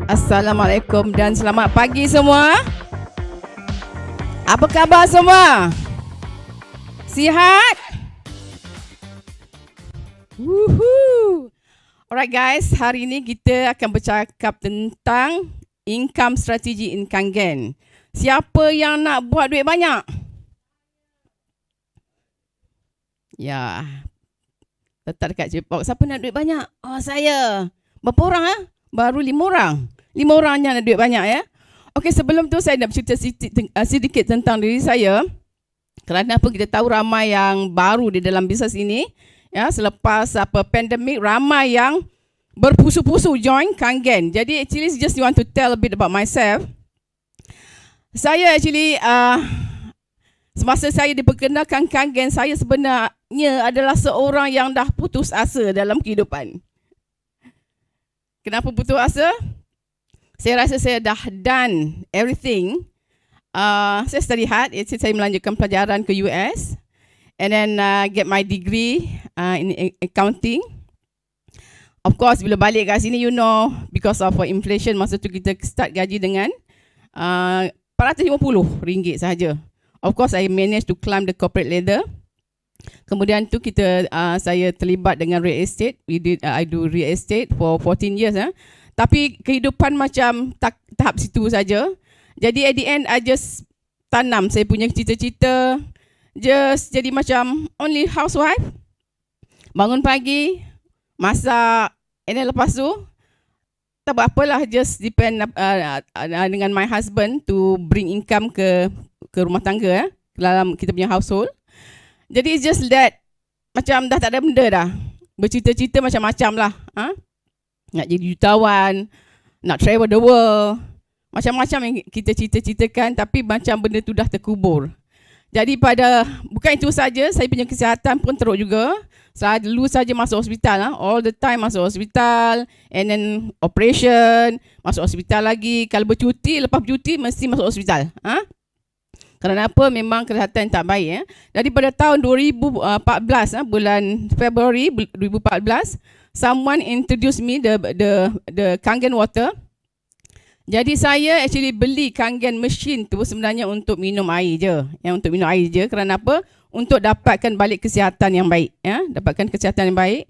Assalamualaikum dan selamat pagi semua. Apa khabar semua? Sihat? Woohoo. Alright guys, hari ini kita akan bercakap tentang income strategy in Kangen. Siapa yang nak buat duit banyak? Ya, letak dekat Jepok. Siapa nak duit banyak? Oh, saya. Berapa orang? Baru 5 orang. 5 orang yang nak duit banyak ya. Okey, sebelum tu saya nak bercerita sedikit tentang diri saya. Kerana apa kita tahu ramai yang baru di dalam bisnes ini. Ya, selepas pandemik ramai yang berpusu-pusu join Kangen. Jadi actually just want to tell a bit about myself. Saya actually semasa saya diperkenalkan Kangen, saya sebenarnya adalah seorang yang dah putus asa dalam kehidupan. Kenapa putus asa? Saya rasa saya dah done everything. Saya study hard, saya melanjutkan pelajaran ke US and then get my degree in accounting. Of course, bila balik kat sini, you know, because of inflation, masa tu kita start gaji dengan RM450 sahaja. Of course, I managed to climb the corporate ladder. Kemudian tu saya terlibat dengan real estate. I do real estate for 14 years. Tapi kehidupan macam tahap situ saja. Jadi at the end, I just tanam saya punya cita-cita. Just jadi macam only housewife. Bangun pagi, masak, and then lepas tu, tak apalah, just depend dengan my husband to bring income ke rumah tangga, dalam kita punya household. Jadi it's just that, macam dah tak ada benda dah. Bercita-cita macam-macam lah. Nak jadi jutawan, nak travel the world. Macam-macam yang kita cita-citakan, tapi macam benda tu dah terkubur. Jadi bukan itu saja, saya punya kesihatan pun teruk juga. Selalu saja masuk hospital, all the time masuk hospital, and then operation, masuk hospital lagi. Kalau bercuti, lepas bercuti mesti masuk hospital. Kerana apa? Memang kesihatan tak baik. Jadi pada tahun 2014, bulan Februari 2014, someone introduced me the Kangen water. Jadi saya actually beli Kangen machine tu sebenarnya untuk minum air je. Untuk minum air je. Kerana apa? Untuk dapatkan balik kesihatan yang baik. Dapatkan kesihatan yang baik.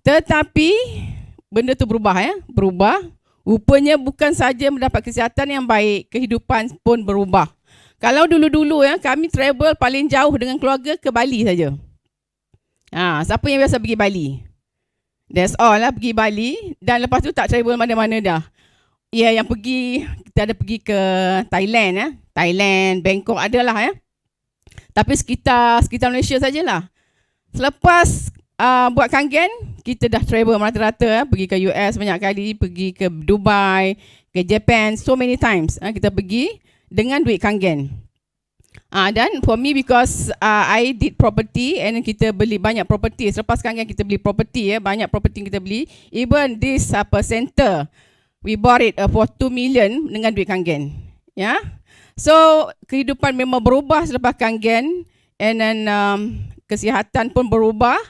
Tetapi benda tu berubah. Berubah. Rupanya bukan saja mendapat kesihatan yang baik, kehidupan pun berubah. Kalau dulu-dulu kami travel paling jauh dengan keluarga ke Bali saja. Siapa yang biasa pergi Bali? That's all lah, pergi Bali. Dan lepas tu tak travel mana-mana dah. Yang pergi, kita ada pergi ke Thailand. Thailand, Bangkok adalah. Tapi sekitar Malaysia sajalah. Selepas buat Kangen, kita dah travel rata-rata. Pergi ke US banyak kali, pergi ke Dubai, ke Japan, so many times. Kita pergi dengan duit Kangen. Dan for me, because I did property and kita beli banyak property. Selepas Kangen kita beli property, banyak property kita beli. Even this center, we bought it for 2 million dengan duit Kangen. So kehidupan memang berubah selepas Kangen, and then kesihatan pun berubah.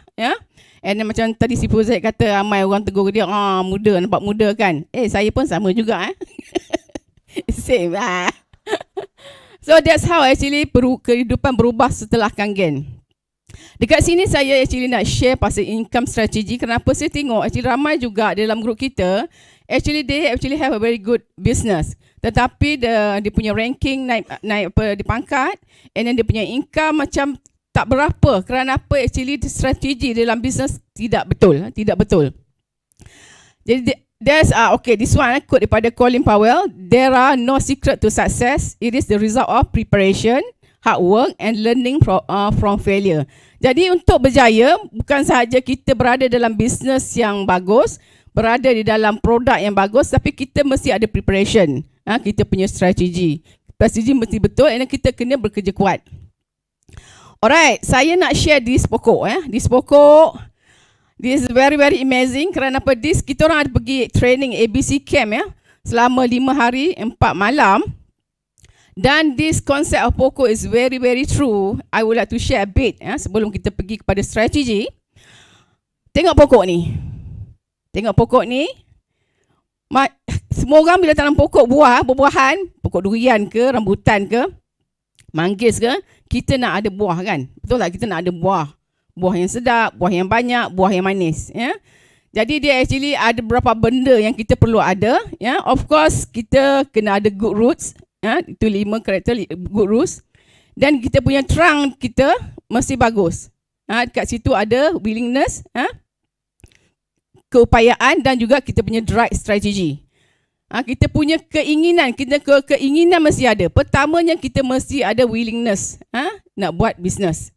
And then macam tadi si Fuzaid kata, ramai orang tegur dia, muda, nampak muda kan. Saya pun sama juga. Same lah. So that's how actually kehidupan berubah setelah Kangen. Dekat sini saya actually nak share pasal income strategy. Kenapa saya tengok actually ramai juga dalam grup kita, actually they actually have a very good business. Tetapi dia punya ranking naik di pangkat, and then dia punya income macam tak berapa. Kerana apa? Actually strategi dalam business tidak betul. Jadi there's this one quote daripada Colin Powell. There are no secret to success. It is the result of preparation, hard work and learning from failure. Jadi untuk berjaya, bukan sahaja kita berada dalam bisnes yang bagus, berada di dalam produk yang bagus, tapi kita mesti ada preparation. Kita punya strategi. Strategi mesti betul, dan kita kena bekerja kuat. Alright, saya nak share this pokok. This pokok, this is very very amazing. Kerana apa? Kita orang ada pergi training ABC Camp selama 5 hari 4 malam. Dan this concept of pokok is very very true. I would like to share a bit sebelum kita pergi kepada strategi. Tengok pokok ni. Semua orang bila tanam pokok buah, buah-buahan, pokok durian ke, rambutan ke, manggis ke, kita nak ada buah kan? Betul tak? Kita nak ada buah. Buah yang sedap, buah yang banyak, buah yang manis. Ya? Jadi dia actually ada beberapa benda yang kita perlu ada. Ya? Of course, kita kena ada good roots. Ya? Itu 5 karakter good roots. Dan kita punya trunk kita mesti bagus. Dekat situ ada willingness, keupayaan dan juga kita punya right strategy. Kita punya keinginan, keinginan mesti ada. Pertamanya kita mesti ada willingness nak buat bisnes.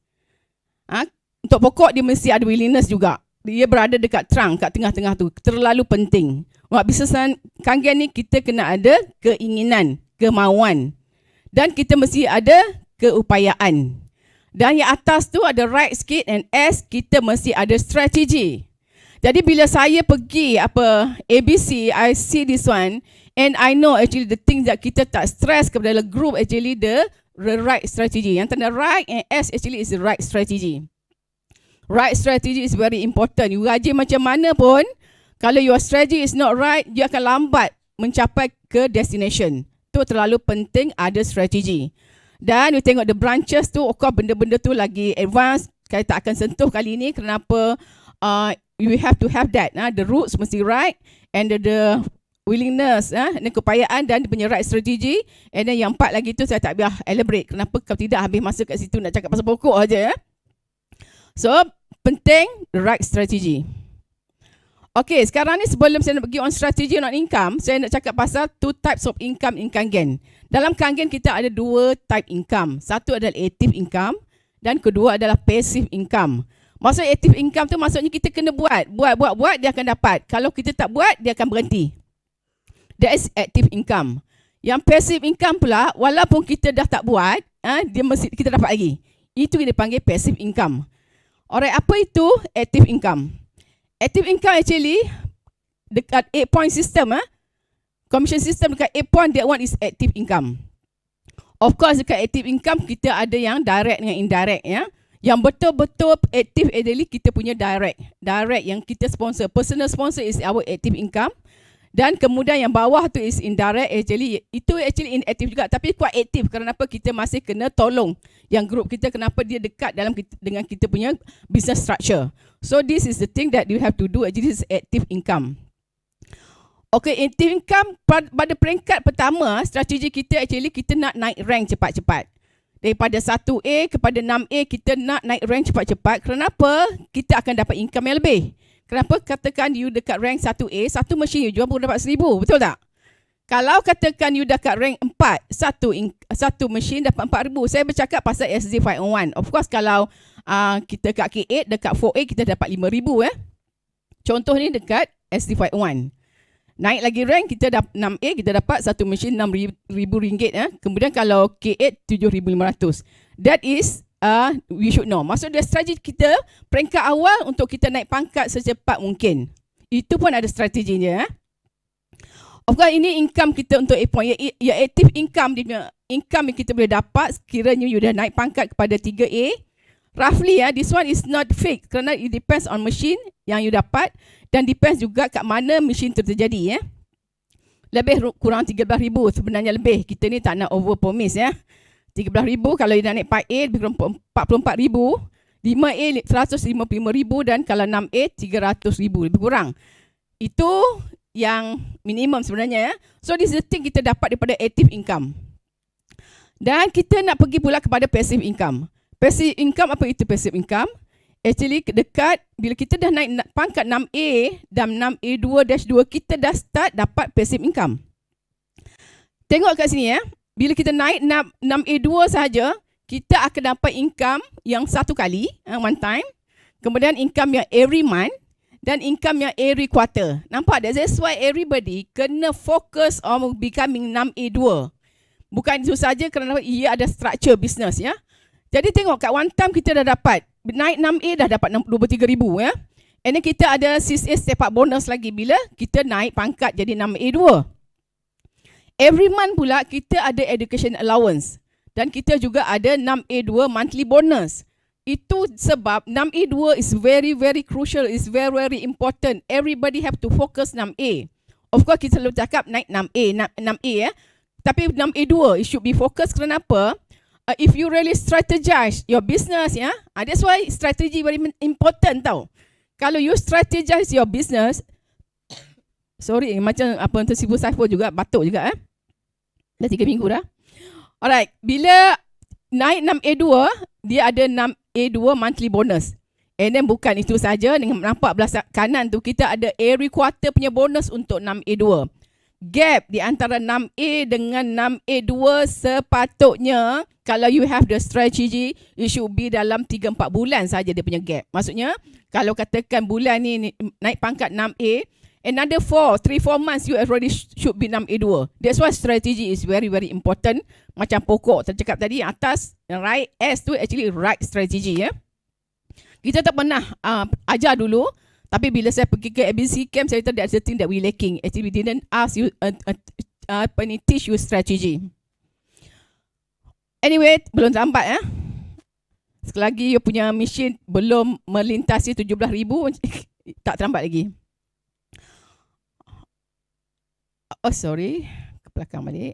Untuk pokok dia mesti ada willingness juga. Dia berada dekat trunk, kat tengah-tengah tu. Terlalu penting. Buat bisnes Kangen ni kita kena ada keinginan, kemauan. Dan kita mesti ada keupayaan. Dan yang atas tu ada right sikit and S kita mesti ada strategi. Jadi bila saya pergi ABC, I see this one and I know actually the thing that kita tak stress kepada group actually the right strategy. Yang tanda right and S actually is the right strategy. Right strategy is very important. You rajin macam mana pun, kalau your strategy is not right, you akan lambat mencapai ke destination. Tu terlalu penting ada strategi. Dan you tengok the branches tu, of course benda-benda tu lagi advance. Saya tak akan sentuh kali ni. Kenapa? You have to have that. The roots mesti right and the willingness, dan keupayaan dan punya right strategy. And then yang 4 lagi tu saya tak biar elaborate. Kenapa kalau tidak habis masa kat situ nak cakap pasal pokok aja. So penting the right strategy. Okay, sekarang ni sebelum saya nak pergi on strategy on income, saya nak cakap pasal 2 types of income in Kangen. Dalam Kangen kita ada 2 type income. Satu adalah active income dan kedua adalah passive income. Maksud active income tu maksudnya kita kena buat dia akan dapat. Kalau kita tak buat dia akan berhenti. That is active income. Yang passive income pula walaupun kita dah tak buat, dia mesti kita dapat lagi. Itu kita panggil passive income. Alright, apa itu active income? Active income actually dekat 8 point system, commission system dekat 8 point, that one is active income. Of course dekat active income kita ada yang direct dengan indirect ya. Yang betul-betul active actually kita punya direct yang kita sponsor. Personal sponsor is our active income. Dan kemudian yang bawah tu is indirect actually. Itu actually inactive juga tapi quite active. Kerana apa? Kita masih kena tolong yang group kita, kenapa dia dekat dalam dengan kita punya business structure. So this is the thing that you have to do actually, is active income. Okay, active income pada peringkat pertama, strategi kita actually kita nak naik rank cepat-cepat. Daripada 1A kepada 6A kita nak naik rank cepat-cepat. Kenapa? Kita akan dapat income yang lebih. Kenapa? Katakan you dekat rank 1A, satu mesin you jual pun dapat 1,000, betul tak? Kalau katakan you dekat rank 4, satu mesin dapat 4,000. Saya bercakap pasal SD501. Of course kalau kita kat K8, dekat 4A kita dapat 5,000 . Contoh ni dekat SD501. Naik lagi rank, kita dapat 6A, kita dapat satu mesin RM6,000. Kemudian kalau K8, 7,500. That is, we should know. Maksudnya strategi kita, peringkat awal untuk kita naik pangkat secepat mungkin. Itu pun ada strateginya. Of course, ini income kita untuk 8 point. Ya, active income, income yang kita boleh dapat, sekiranya you dah naik pangkat kepada 3A. Roughly, this one is not fixed kerana it depends on machine yang you dapat. Dan depends juga kat mana mesin terjadi. Lebih kurang 13,000 sebenarnya lebih. Kita ni tak nak over promise 13,000 kalau you dah naik 4A lebih kurang 44,000. 5A 155,000 dan kalau 6A 300,000 lebih kurang. Itu yang minimum sebenarnya. So this is the thing kita dapat daripada active income. Dan kita nak pergi pula kepada passive income. Passive income, apa itu passive income? Actually dekat bila kita dah naik pangkat 6A dan 6A2-2 kita dah start dapat passive income. Tengok kat sini bila kita naik 6A2 saja kita akan dapat income yang satu kali, one time. Kemudian income yang every month dan income yang every quarter. Nampak tak? That's why everybody kena fokus on becoming 6A2. Bukan itu saja kerana ia ada structure business Jadi tengok kat one time kita dah dapat naik 6A dah dapat 23,000 And then kita ada 6A step up bonus lagi bila kita naik pangkat jadi 6A2. Every month pula kita ada education allowance dan kita juga ada 6A2 monthly bonus. Itu sebab 6A2 is very very crucial, is very very important. Everybody have to focus 6A. of course kita selalu cakap naik 6A, 6A ya. Tapi 6A2, it should be focus. Kenapa? If you really strategize your business, ya, that's why strategy very important tau. Kalau you strategize your business, sorry, macam apa tersipu Saiful juga, batuk juga dah 3 minggu dah. Alright, bila naik 6A2, dia ada 6A2 monthly bonus. And then bukan itu saja, dengan nampak belah kanan tu, kita ada every quarter punya bonus untuk 6A2. Gap di antara 6A dengan 6A2 sepatutnya, kalau you have the strategy, it should be dalam 3-4 bulan saja dia punya gap. Maksudnya, kalau katakan bulan ni naik pangkat 6A, another 3-4 months you already should be 6A2. That's why strategy is very very important. Macam pokok tercakap tadi, atas right S tu actually right strategy ya. Kita tak pernah ajar dulu, tapi bila saya pergi ke ABC camp, saya tahu that's the thing that we lacking. Actually we didn't ask you teach you strategy. Anyway, belum lambat sekali lagi you punya mesin belum melintasi 17,000, tak terlambat lagi. Oh sorry, ke belakang balik,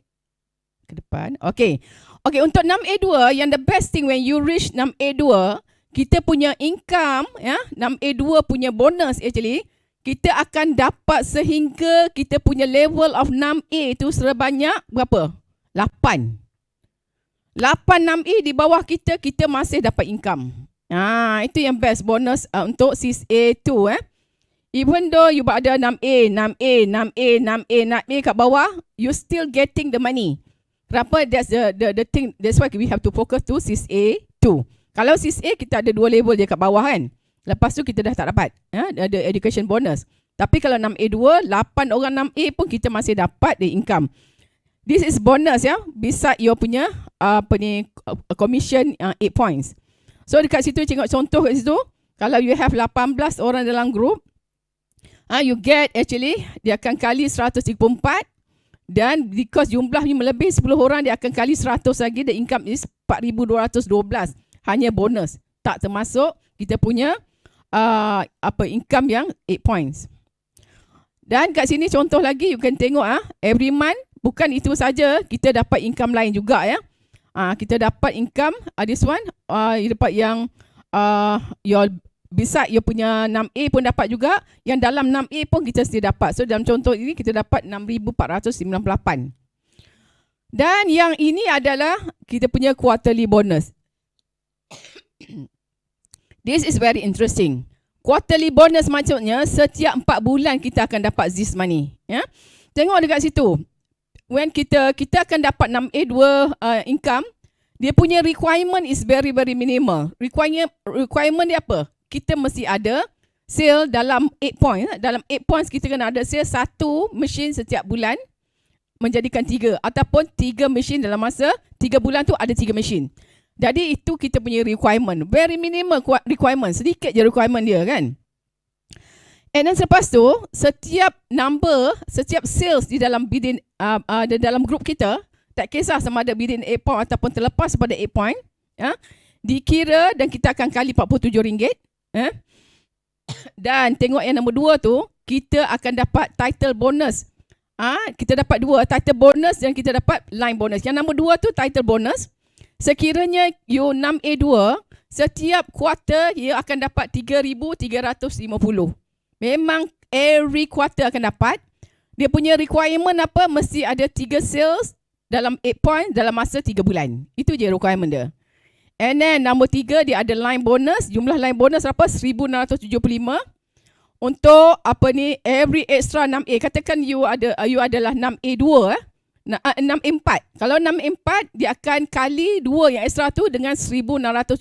ke depan. Okay, untuk 6A2, yang the best thing when you reach 6A2, kita punya income, 6A2 punya bonus actually, kita akan dapat sehingga kita punya level of 6A itu sebanyak berapa? 8 6A di bawah kita masih dapat income. Itu yang best bonus untuk CISA2 Even though you ada 6A kat bawah, you still getting the money. Kenapa? That's the thing. That's why we have to focus to CISA2. Kalau CISA kita ada 2 level je kat bawah kan. Lepas tu kita dah tak dapat ada education bonus. Tapi kalau 6A2, 8 orang 6A pun kita masih dapat the income. This is bonus beside your punya commission 8 points. So dekat situ tengok contoh kat situ. Kalau you have 18 orang dalam group, you get actually dia akan kali 134, dan because jumlahnya melebihi 10 orang, dia akan kali 100 lagi. The income is 4,212. Hanya bonus, tak termasuk kita punya income yang 8 points. Dan kat sini contoh lagi, you can tengok every month, bukan itu saja, kita dapat income lain juga kita dapat income this one, you dapat yang your beside you punya 6A pun dapat juga, yang dalam 6A pun kita still dapat. So dalam contoh ini kita dapat 6,498. Dan yang ini adalah kita punya quarterly bonus. This is very interesting. Quarterly bonus maksudnya setiap 4 bulan kita akan dapat this money. Tengok dekat situ. When kita akan dapat 6A2 income, dia punya requirement is very very minimal. Requirement dia apa? Kita mesti ada sale dalam 8 points. Dalam 8 points kita kena ada sale 1 mesin setiap bulan, menjadikan 3, ataupun 3 mesin dalam masa 3 bulan tu ada 3 mesin. Jadi itu kita punya requirement. Very minimal requirement. Sedikit je requirement dia kan. And then selepas tu, setiap sales di dalam bidin dalam grup kita, tak kisah sama ada bidin 8 point ataupun terlepas pada 8 point, dikira dan kita akan kali RM47. Dan tengok yang nombor 2 tu, kita akan dapat title bonus. Kita dapat 2, title bonus, dan kita dapat line bonus. Yang nombor 2 tu title bonus. Sekiranya you 6A2, setiap quarter you akan dapat 3,350. Memang every quarter akan dapat. Dia punya requirement apa? Mesti ada 3 sales dalam 8 point dalam masa 3 bulan. Itu je requirement dia. And then nombor 3, dia ada line bonus. Jumlah line bonus berapa? 1,675. Untuk every extra 6A. Katakan you adalah 6A2 6A4. Kalau 6A4, dia akan kali 2 yang extra tu dengan 1,675.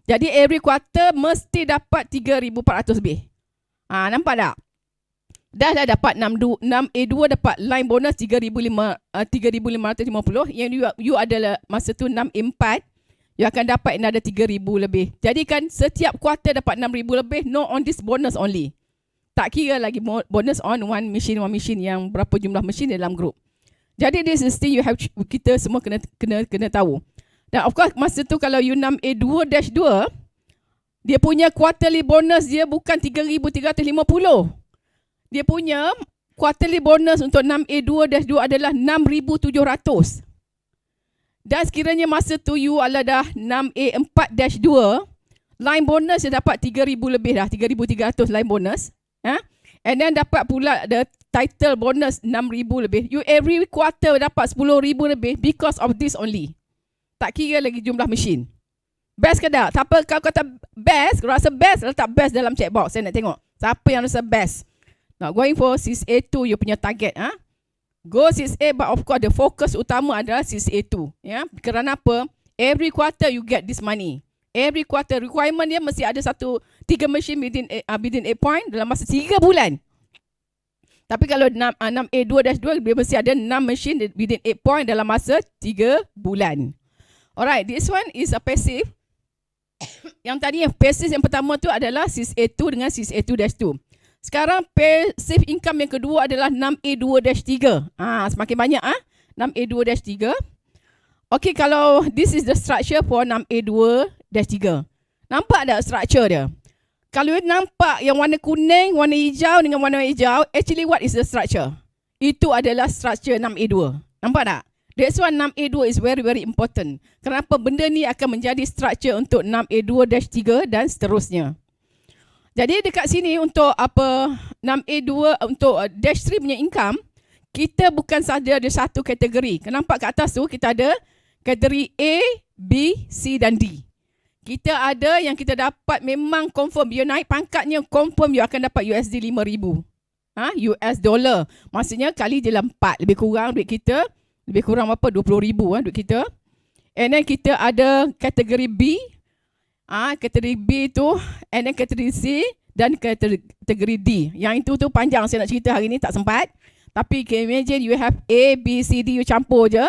Jadi every quarter mesti dapat 3,400 lebih. Nampak tak? Dah dapat 6A2 dapat line bonus 3,550. Yang you adalah masa tu 6A4, you akan dapat ada 3,000 lebih. Jadi kan setiap quarter dapat 6,000 lebih, no on this bonus only. Tak kira lagi bonus on one machine yang berapa jumlah mesin dalam group. Jadi this is thing kita semua kena tahu. Dan of course masa tu kalau you 6A2-2, dia punya quarterly bonus dia bukan 3,350. Dia punya quarterly bonus untuk 6A2-2 adalah 6,700. Dan sekiranya masa tu you adalah dah 6A4-2, line bonus dia dapat 3,000 lebih dah, 3,300 line bonus. And then dapat pula the title bonus 6,000 lebih. You every quarter dapat 10,000 lebih because of this only. Tak kira lagi jumlah mesin. Best ke tak? Siapa kau kata best, rasa best, letak best dalam checkbox. Saya nak tengok. Siapa yang rasa best? Now going for 6A2 you punya target. Go 6A, but of course the focus utama adalah 6A2. Kerana apa? Every quarter you get this money. Every quarter requirement dia mesti ada 3 mesin within 8 point dalam masa 3 bulan. Tapi kalau 6A2-2 dia mesti ada 6 mesin within 8 point dalam masa 3 bulan. Alright, this one is a passive. Yang tadi yang passive yang pertama tu adalah 6A2 dengan 6A2-2. Sekarang passive income yang kedua adalah 6A2-3. Semakin banyak 6A2-3. Okay, kalau this is the structure for 6A2-3. Nampak tak structure dia? Kalau nampak yang warna kuning, warna hijau dengan warna hijau, actually what is the structure? Itu adalah structure 6A2. Nampak tak? That's why 6A2 is very very important. Kenapa benda ni akan menjadi structure untuk 6A2-3 dan seterusnya. Jadi dekat sini untuk 6A2 untuk dash 3 punya income, kita bukan saja ada satu kategori. Kenapa kat atas tu kita ada kategori A, B, C dan D. Kita ada yang kita dapat memang confirm, you naik pangkatnya confirm you akan dapat USD 5,000. US dollar. Maksudnya kali je 4, lebih kurang duit kita, lebih kurang berapa? 20,000 duit kita. And then kita ada kategori B. Kategori B tu, and then kategori C dan kategori D. Yang itu tu panjang saya nak cerita hari ni, tak sempat. Tapi can imagine you have A, B, C, D, you campur je.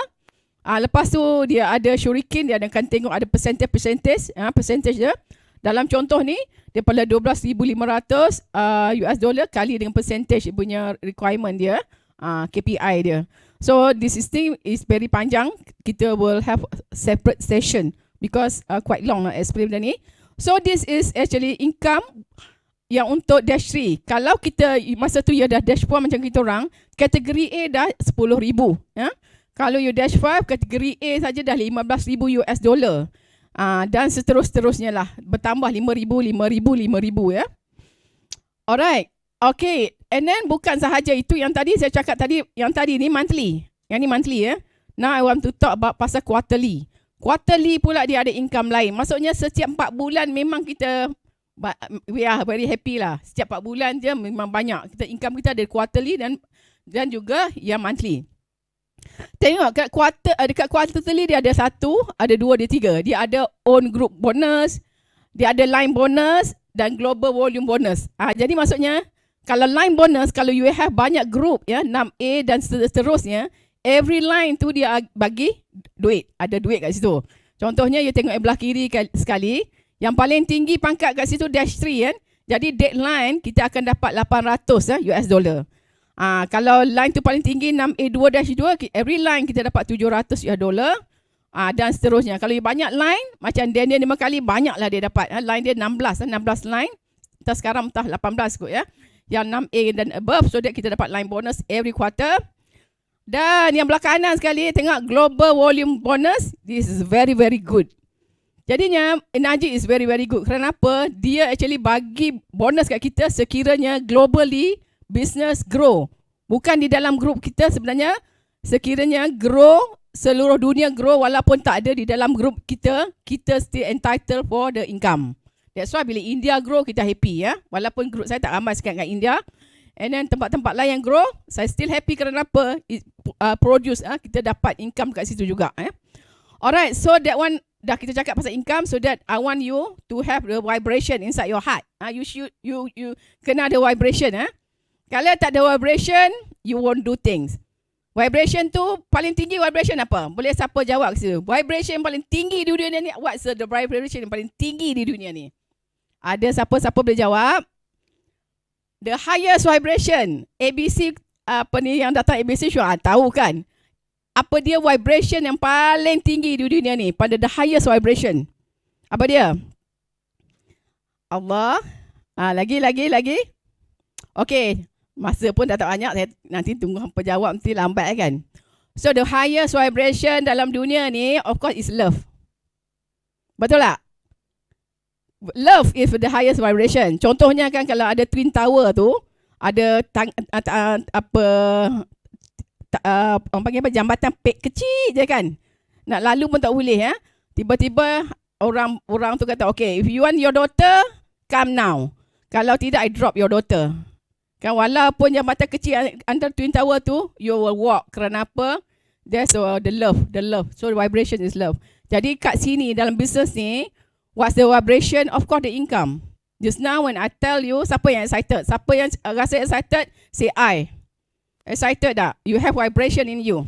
Lepas tu dia ada shuriken, dia akan tengok ada percentage dia. Dalam contoh ni, daripada 12,500 US dollar kali dengan percentage punya requirement dia, KPI dia. So this thing is very panjang. Kita will have separate session because quite long nak explain benda ni. So this is actually income yang untuk dash 3. Kalau kita masa tu ya dah dash 4 macam kita orang, kategori A dah 10,000. Kalau you dash 5, kategori A saja dah 15,000 US dollar. Dan seterusnya lah. Bertambah 5,000, 5,000, 5,000 ya. Alright. Okay. And then bukan sahaja itu yang tadi saya cakap tadi, yang tadi ni monthly. Yang ni monthly ya. Now I want to talk about pasal quarterly. Quarterly pula dia ada income lain. Maksudnya setiap 4 bulan memang kita, we are very happy lah. Setiap 4 bulan je memang banyak. Income kita ada quarterly dan juga yang monthly. Tengok dekat quarterly dia ada 1, ada 2, ada 3. Dia ada own group bonus, dia ada line bonus dan global volume bonus. Jadi maksudnya kalau line bonus, kalau you have banyak group ya, 6A dan seterusnya, every line tu dia bagi duit. Ada duit kat situ. Contohnya you tengok belah kiri sekali, yang paling tinggi pangkat kat situ dash 3 kan. Jadi deadline kita akan dapat 800 US dollar. Kalau line tu paling tinggi 6A2-2, every line kita dapat 700 US dollar. Dan seterusnya. Kalau you banyak line, macam Daniel 5 kali, banyaklah dia dapat. Line dia 16 line. Kita sekarang entah 18 kot ya. Yang 6A dan above, so that kita dapat line bonus every quarter. Dan yang belah kanan sekali, tengok global volume bonus. This is very very good. Jadinya energy is very very good. Kenapa? Dia actually bagi bonus kat kita sekiranya globally business grow. Bukan di dalam group kita sebenarnya, sekiranya grow, seluruh dunia grow walaupun tak ada di dalam group kita, kita still entitled for the income. That's why bila India grow, kita happy ya. Walaupun group saya tak ramai sekarang kat India. And then tempat-tempat lain yang grow, saya still happy kerana apa? Produce, kita dapat income kat situ juga. Alright, so that one, dah kita cakap pasal income, so that I want you to have the vibration inside your heart. You kena ada vibration. Kalau tak ada vibration, you won't do things. Vibration tu paling tinggi, vibration apa? Boleh siapa jawab ke situ? Vibration paling tinggi di dunia ni, what's the vibration yang paling tinggi di dunia ni? Ada siapa boleh jawab? The highest vibration. ABC, apa ni yang datang ABC sure tahu kan? Apa dia vibration yang paling tinggi di dunia ni? Pada the highest vibration. Apa dia? Allah. Lagi. Okay. Masa pun dah tak banyak, saya nanti tunggu hampa jawab, nanti lambat kan. So the highest vibration dalam dunia ni of course is love. Betul tak? Love is the highest vibration. Contohnya kan kalau ada Twin Tower tu, ada orang panggil apa, jambatan pek kecil je kan. Nak lalu pun tak boleh ya. Tiba-tiba orang tu kata, okay, if you want your daughter, come now. Kalau tidak, I drop your daughter. Kan walaupun jambatan kecil antara Twin Tower tu, you will walk. Kerana apa? That's the love. So the vibration is love. Jadi kat sini dalam business ni, what's the vibration? Of course, the income. Just now when I tell you, siapa yang excited? Siapa yang rasa excited? Say I. Excited tak? You have vibration in you.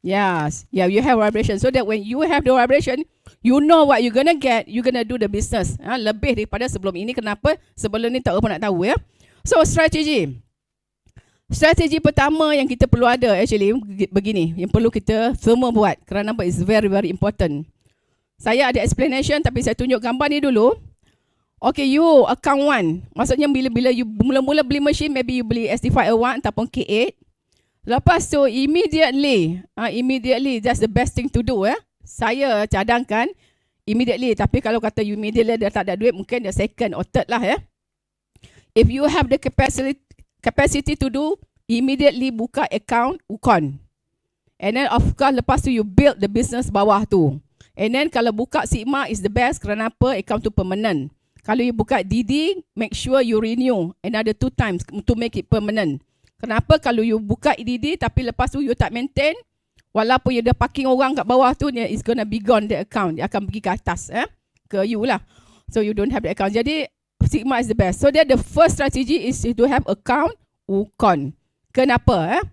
Yes. Yeah, you have vibration. So that when you have the vibration, you know what you're gonna get. You're gonna do the business. Lebih daripada sebelum ini. Kenapa? Sebelum ni tak apa nak tahu ya. So, strategi. Strategi pertama yang kita perlu ada actually begini. Yang perlu kita semua buat. Kerana apa? It's very, very important. Saya ada explanation tapi saya tunjuk gambar ni dulu. Okay, you account 1. Maksudnya bila you mula-mula beli mesin, maybe you beli SD501 ataupun K8. Lepas tu immediately that's the best thing to do ya. Saya cadangkan immediately, tapi kalau kata you immediately dah tak ada duit, mungkin dia second or third lah ya. If you have the capacity to do, immediately buka account Ukon. And then of course lepas tu you build the business bawah tu. And then kalau buka Sigma is the best. Kerana apa? Account tu permanent. Kalau you buka DD, make sure you renew another 2 times to make it permanent. Kenapa? Kalau you buka DD tapi lepas tu you tak maintain, walaupun you dah parking orang kat bawah tu, it's gonna be gone the account. Dia akan pergi ke atas ke you lah. So you don't have the account. Jadi Sigma is the best. So that the first strategy is to have account Ukon. Kenapa?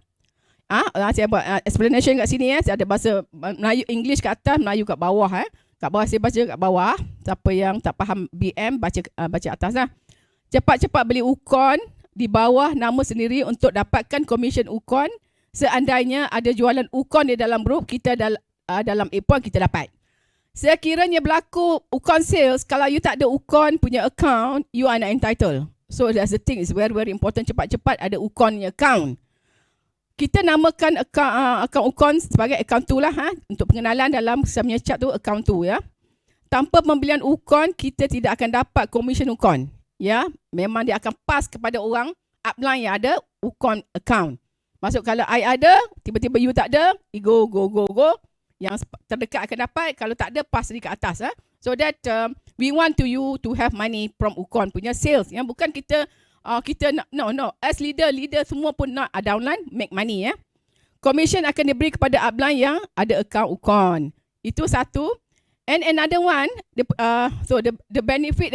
Saya buat explanation kat sini ya. Saya ada bahasa Melayu, English kat atas, Melayu kat bawah Kat bawah saya baca kat bawah. Siapa yang tak faham BM baca atas lah. Cepat-cepat beli Ukon di bawah nama sendiri untuk dapatkan komisen Ukon. Seandainya ada jualan Ukon di dalam grup, kita dalam Epon kita dapat. Sekiranya berlaku Ukon sales, kalau you tak ada Ukon punya account, you are not entitled. So that's the thing, it's very very important, cepat-cepat ada Ukon account. Kita namakan account Ukon sebagai account tu lah untuk pengenalan dalam sebenarnya chat tu, account tu ya. Tanpa pembelian Ukon, kita tidak akan dapat komisen Ukon. Ya, memang dia akan pass kepada orang upline yang ada Ukon account. Maksud kalau I ada, tiba-tiba you tak ada, go. Yang terdekat akan dapat, kalau tak ada pass di ke atas So that we want you to have money from Ukon punya sales. Yang bukan kita no. As leader semua pun nak downline make money ya. Commission akan diberi kepada upline yang ada account Ukon. Itu satu. And another one, the benefit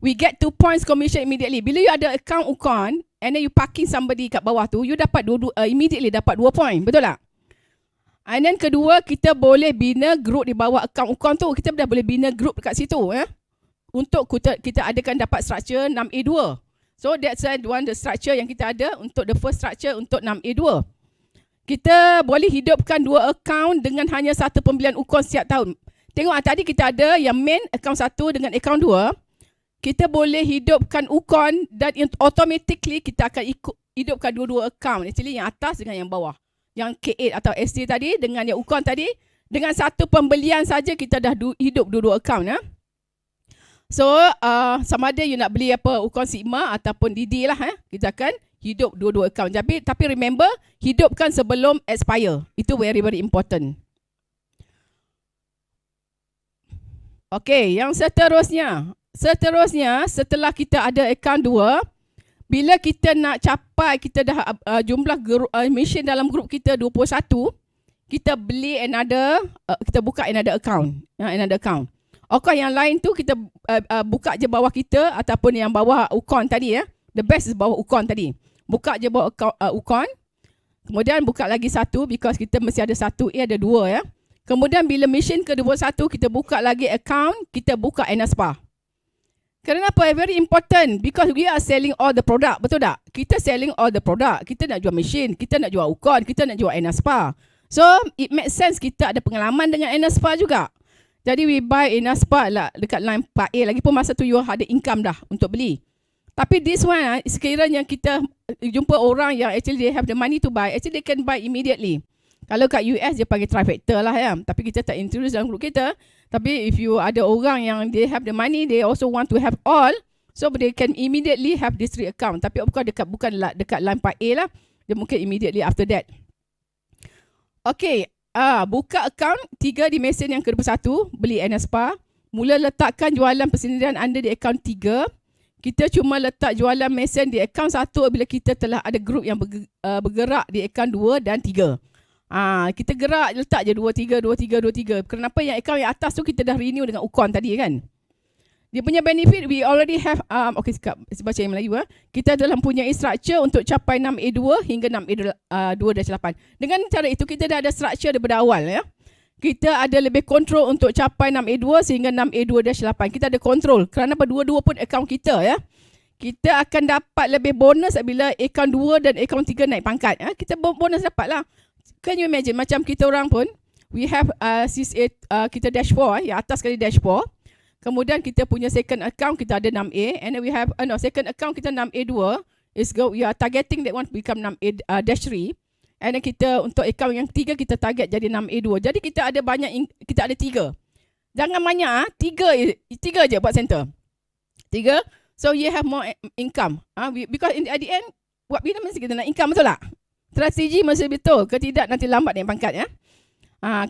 we get 2 points commission immediately. Bila you ada account Ukon and then you parking somebody kat bawah tu, you dapat immediately dapat 2 point. Betul tak? And then kedua, kita boleh bina group di bawah account Ukon tu. Kita dah boleh bina group dekat situ untuk kita adakan dapat structure 6A2. So that's one the structure yang kita ada untuk the first structure untuk 6A2. Kita boleh hidupkan 2 account dengan hanya 1 pembelian Ukon setiap tahun. Tengok tadi kita ada yang main account 1 dengan account 2. Kita boleh hidupkan Ukon dan automatically kita akan hidupkan dua-dua account. Actually yang atas dengan yang bawah. Yang K8 atau SD tadi dengan yang Ukon tadi. Dengan 1 pembelian saja kita dah hidup dua-dua account So sama ada you nak beli apa Ukon Sigma ataupun DD lah kita akan hidup dua-dua account. Tapi remember, hidupkan sebelum expire. Itu very very important. Okay, yang seterusnya setelah kita ada account 2, bila kita nak capai kita dah jumlah mission dalam grup kita 21, kita beli kita buka another account. Okay, yang lain tu kita buka je bawah kita ataupun yang bawah Ukon tadi The best is bawah Ukon tadi. Buka je bawah Ukon. Kemudian buka lagi 1 because kita mesti ada 1 ada 2 Kemudian bila mission ke-21 kita buka lagi account, kita buka Enaspa. Kenapa? Very important because we are selling all the product, betul tak? Kita selling all the product. Kita nak jual mesin, kita nak jual Ukon, kita nak jual Enaspa. So it makes sense kita ada pengalaman dengan Enaspa juga. Jadi we buy Enaspa lah dekat line 4A. Lagipun masa tu you ada income dah untuk beli. Tapi this one, sekiranya kita jumpa orang yang actually they have the money to buy, actually they can buy immediately. Kalau kat US dia panggil trifecta lah ya. Tapi kita tak introduce dalam group kita. Tapi if you ada orang yang they have the money, they also want to have all, so they can immediately have these 3 account. Tapi bukan dekat line part A lah. Dia mungkin immediately after that. Okay, buka account 3 di mesin yang ke-21, beli NSPA. Mula letakkan jualan persendirian anda di account 3. Kita cuma letak jualan mesin di account 1 bila kita telah ada group yang bergerak di account 2 dan 3. Kita gerak letak je 2, 3. Kenapa yang account yang atas tu kita dah renew dengan Ukon tadi kan? Dia punya benefit, we already have, okay sekejap, saya baca yang Melayu. Kita dalam punya structure untuk capai 6A2 hingga 6A2-8. Dengan cara itu, kita dah ada structure daripada awal ya. Kita ada lebih kontrol untuk capai 6A2 sehingga 6A2-8. Kita ada kontrol kerana dua-dua pun account kita ya. Kita akan dapat lebih bonus bila account 2 dan account 3 naik pangkat. Kita bonus dapat lah. Can you imagine macam kita orang pun, we have kita dashboard, yang atas sekali dashboard. Kemudian kita punya second account kita ada 6A, and then we have second account kita 6A2 we are targeting that one to become 6A-3, and then kita untuk account yang 3 kita target jadi 6A2. Jadi kita ada banyak, kita ada 3. Jangan banyak, 3 je buat center. 3, so you have more income. Because at the end, buat bila mesti kita nak income, betul tak? Strategi mesti betul, tidak nanti lambat naik pangkat ya.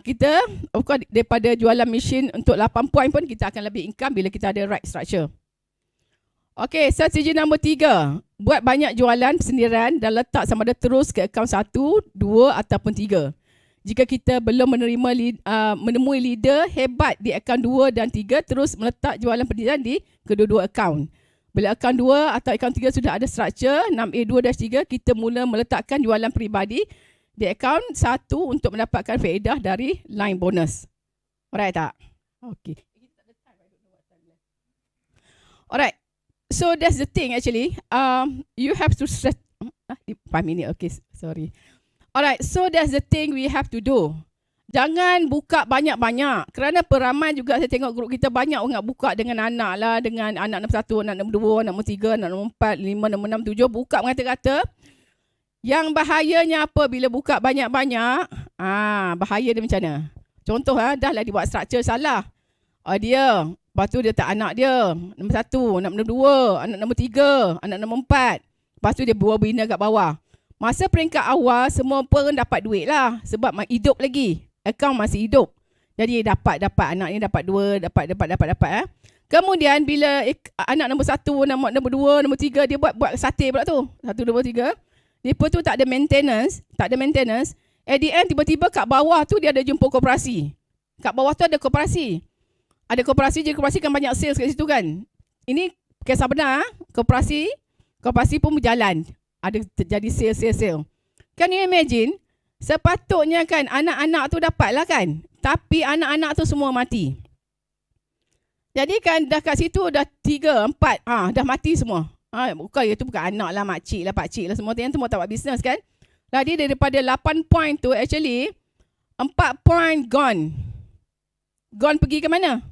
Kita of course daripada jualan mesin untuk 8 point pun kita akan lebih income bila kita ada right structure. Okey, strategi nombor 3. Buat banyak jualan persendirian dan letak sama ada terus ke akaun 1, 2 ataupun 3. Jika kita belum menemui leader hebat di akaun 2 dan 3, terus meletak jualan persendirian di kedua-dua akaun. Bila akaun 2 atau akaun 3 sudah ada structure 6A2-3, kita mula meletakkan jualan peribadi di akaun 1 untuk mendapatkan faedah dari line bonus. Alright tak? Okay. Alright. So that's the thing actually. You have to set 5 minutes. Okay, sorry. Alright, so that's the thing we have to do. Jangan buka banyak-banyak. Kerana peramai juga saya tengok grup kita banyak orang buka dengan anak lah. Dengan anak nombor 1, anak nombor 2, anak nombor 3, anak nombor 4, 5, nombor 6, 7. Buka mengata-kata. Yang bahayanya apa bila buka banyak-banyak? Bahaya dia macam mana? Contoh dah lah dibuat structure salah. Dia, lepas tu dia tak anak dia. Nombor 1, anak nombor 2, anak nombor 3, anak nombor 4. Lepas tu dia buat bina kat bawah. Masa peringkat awal, semua pun dapat duit lah. Sebab hidup lagi. Akaun masih hidup. Jadi dapat anak ni dapat 2, dapat. Kemudian bila anak nombor 1, nombor 2, nombor 3 dia buat sate pula tu. 1, 2, 3. Dia tu tak ada maintenance. At the end tiba-tiba kat bawah tu dia ada jumpa koperasi. Kat bawah tu ada koperasi. Ada koperasi, jadi koperasi kan banyak sales kat situ kan. Ini kisah benar. Koperasi pun berjalan. Ada jadi sale. Can you imagine? Sepatutnya kan anak-anak tu dapatlah kan. Tapi anak-anak tu semua mati. Jadi kan dah kat situ dah 3, 4. Dah mati semua. Bukan itu bukan anak lah, makcik lah, pakcik lah. Semua yang semua tak buat bisnes kan. Jadi daripada 8 point tu actually 4 point gone. Gone pergi ke mana?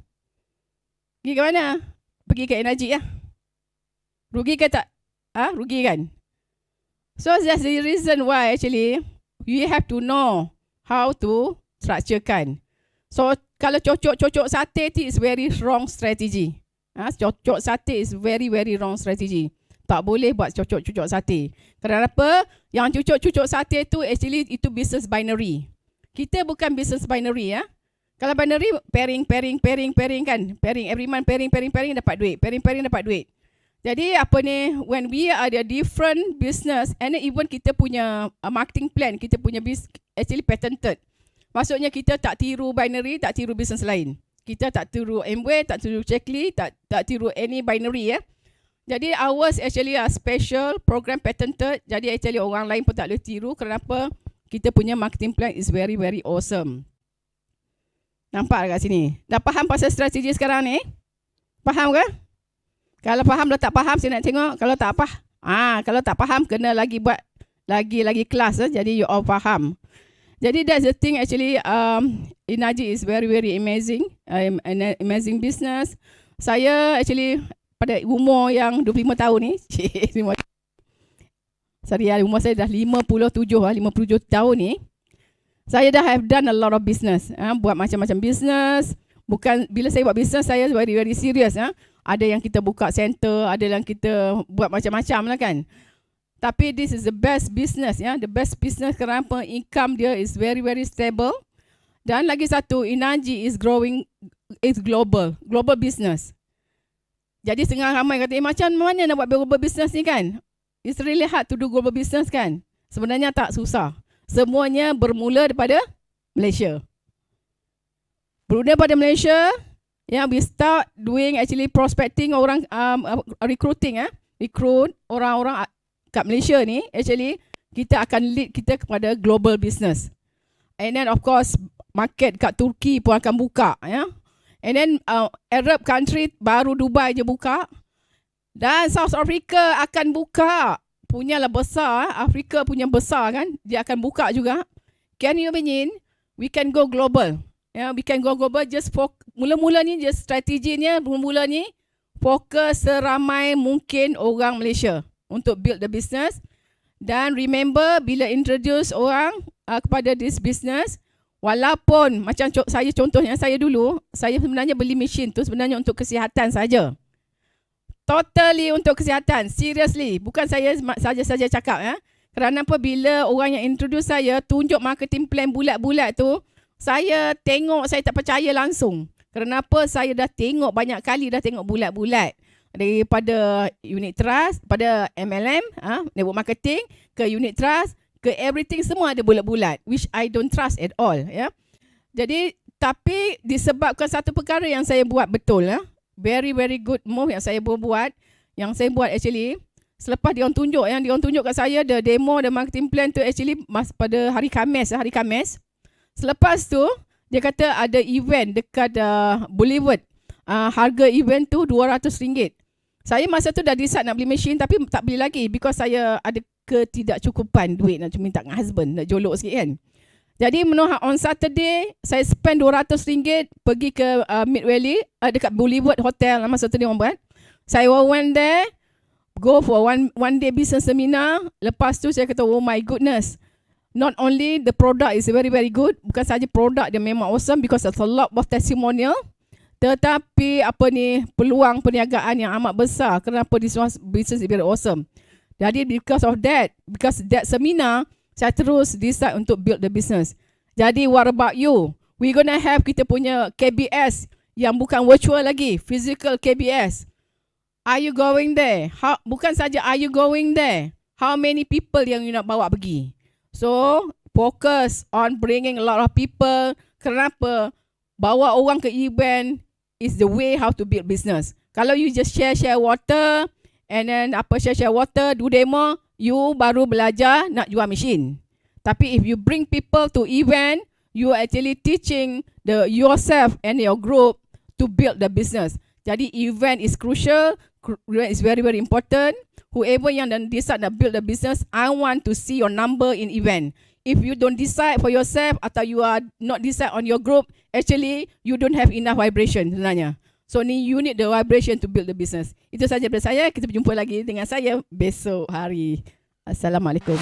Pergi ke energi lah. Rugi ke tak? Rugi kan? So that's the reason why actually you have to know how to structurekan. So kalau cocok sate is very wrong strategy. Cocok sate is very wrong strategy. Tak boleh buat cocok sate. Kenapa? Yang cocok sate tu actually itu business binary. Kita bukan business binary ya. Kalau binary pairing kan. Pairing every month pairing dapat duit. Pairing dapat duit. Jadi apa ni, when we ada different business and even kita punya marketing plan, kita punya actually patented. Maksudnya kita tak tiru binary, tak tiru business lain. Kita tak tiru Amway, tak tiru Checkly, tak tiru any binary ya. Jadi ours actually a special program patented. Jadi actually orang lain pun tak boleh tiru. Kenapa? Kita punya marketing plan is very awesome. Nampak kat sini? Dah faham pasal strategi sekarang ni? Faham ke? Kalau faham, kalau tak faham saya nak tengok. Kalau tak apa, kalau tak faham kena lagi buat lagi kelas jadi you all faham. Jadi that's the thing actually. Inaji is very amazing, amazing business. Saya actually pada umur yang 25 tahun ni. Sorry, umur saya dah 57 tahun ni. Saya dah have done a lot of business. Buat macam-macam business. Bukan, bila saya buat business, saya very, very serious. Ada yang kita buka center, ada yang kita buat macam-macam lah kan. Tapi this is the best business, the best business kerana income dia is very, very stable. Dan lagi satu, Inaji is growing, is global business. Jadi setengah ramai kata, macam mana nak buat global business ni kan? It's really hard to do global business kan? Sebenarnya tak susah. Semuanya bermula daripada Malaysia. Bermula daripada Malaysia, we start doing actually prospecting orang, recruiting, recruit orang-orang kat Malaysia ni, actually kita akan lead kita kepada global business. And then of course, market kat Turki pun akan buka, And then Arab country baru Dubai je buka. Dan South Africa akan buka. Punyalah besar, Afrika punya besar kan, dia akan buka juga. Can you imagine? We can go global. We can go global just for mula-mula ni, just strateginya mula-mula ni fokus seramai mungkin orang Malaysia untuk build the business. Dan remember, bila introduce orang kepada this business, walaupun macam saya contohnya, saya dulu, saya sebenarnya beli mesin tu sebenarnya untuk kesihatan saja. Totally untuk kesihatan, seriously. Bukan saya saja cakap. Kerana apa, bila orang yang introduce saya, tunjuk marketing plan bulat-bulat tu, saya tengok, saya tak percaya langsung. Kerana apa, saya dah tengok banyak kali, dah tengok bulat-bulat. Daripada unit trust, pada MLM, network marketing, ke unit trust, ke everything semua ada bulat-bulat, which I don't trust at all. Jadi, tapi disebabkan satu perkara yang saya buat betul, very, very good move yang saya buat. Yang saya buat actually, selepas dia orang tunjuk, yang dia orang tunjuk kat saya, the demo, the marketing plan tu actually pada hari Khamis. Selepas tu, dia kata ada event dekat Boulevard. Harga event tu RM200. Saya masa tu dah decide nak beli mesin, tapi tak beli lagi because saya ada ketidakcukupan duit nak minta dengan husband, nak jolok sikit kan. Jadi on Saturday, saya spend RM200 pergi ke Mid Valley, dekat Boulevard Hotel masa tu dia orang buat. Saya went there, go for one day business seminar. Lepas tu saya kata, oh my goodness, not only the product is very, very good, bukan saja produk dia memang awesome because there's a lot of testimonial, tetapi peluang perniagaan yang amat besar. Kenapa this business is very awesome. Jadi because that seminar, saya terus decide untuk build the business. Jadi what about you? We gonna have kita punya KBS yang bukan virtual lagi, physical KBS. Are you going there? Bukan saja are you going there, how many people yang you nak bawa pergi? So, focus on bringing a lot of people. Kenapa? Bawa orang ke event is the way how to build business. Kalau you just share water, and then share water, do demo, you baru belajar nak jual mesin. Tapi if you bring people to event, you are actually teaching yourself and your group to build the business. Jadi event is crucial, it's very, very important. Whoever yang decide nak build the business, I want to see your number in event. If you don't decide for yourself atau you are not decide on your group, actually you don't have enough vibration sebenarnya. So you need the vibration to build the business. Itu saja dari saya. Kita berjumpa lagi dengan saya besok hari. Assalamualaikum.